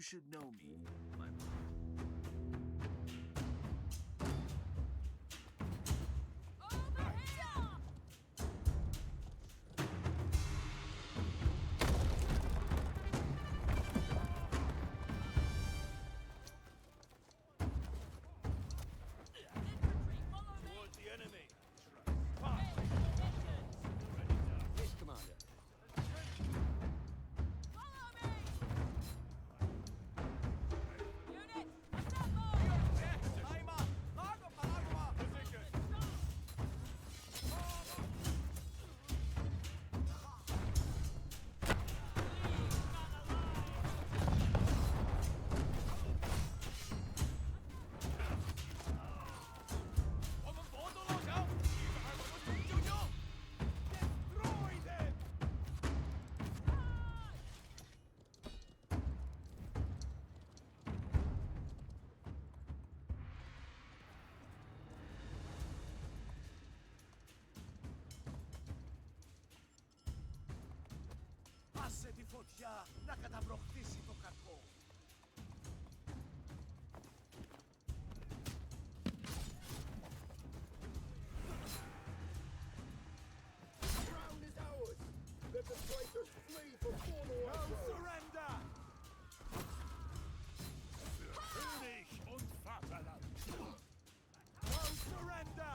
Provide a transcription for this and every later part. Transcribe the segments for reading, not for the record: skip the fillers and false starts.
should know me, my Over here! Infantry, follow me! Towards the enemy. Yes, Commander. Follow me! Unit, assemble! Position. Destroy them! Άσε τη φωτιά να καταβροχθήσει το κακό. Crown is ours! Let the traitors flee for former No surrender! Für König und Vaterland! No surrender!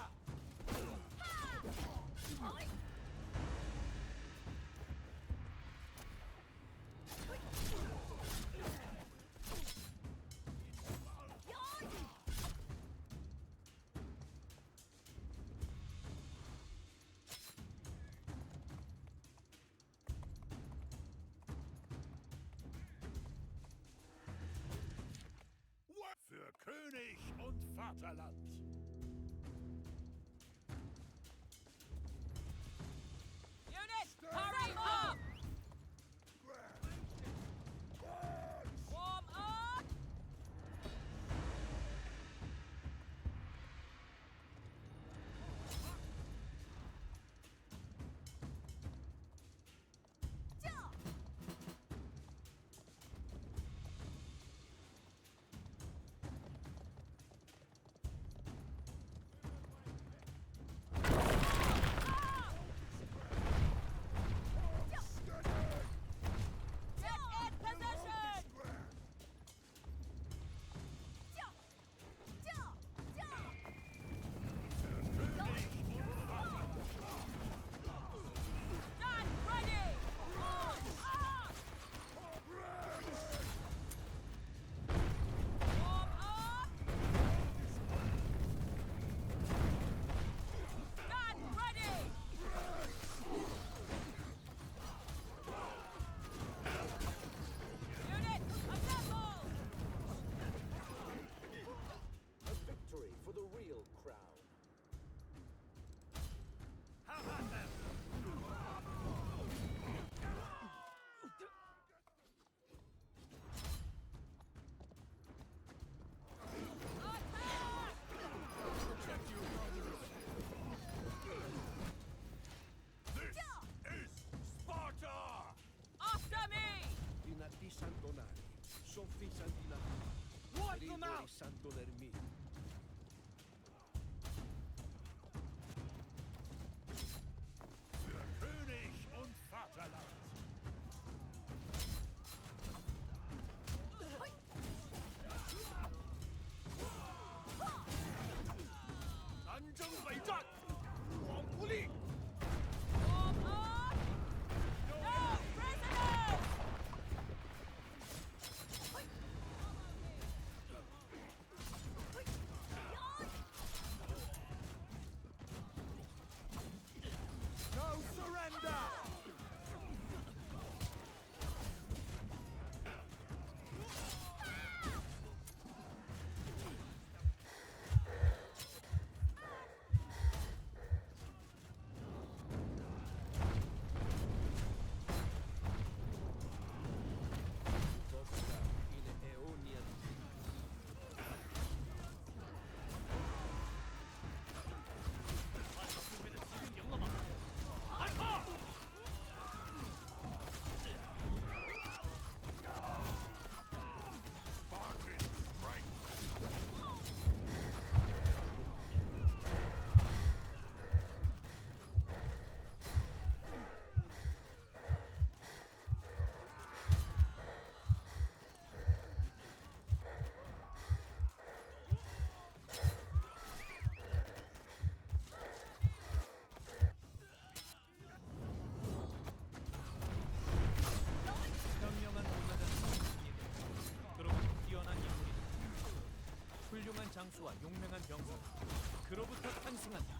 Für König und Vaterland! Unit, hurry up! Warm up! Ja! Get in position! Ja! Ja! Ja! Stand ready! Warm up! Warm up! Stand ready! Unit, assemble! A victory for the real crown. Have at them! Attack! Check you, This is Sparta! After me! Δυνατοί σαν τον Άρη. Σοφοί σαν την Αθήνα. Wipe them Γρήγοροι out! σαν τον Ερμή. Für König und Vaterland! 난정北战，王不利。 Warm up! No prisoners! 장수와 용맹한 병사 그로부터 탄생한다.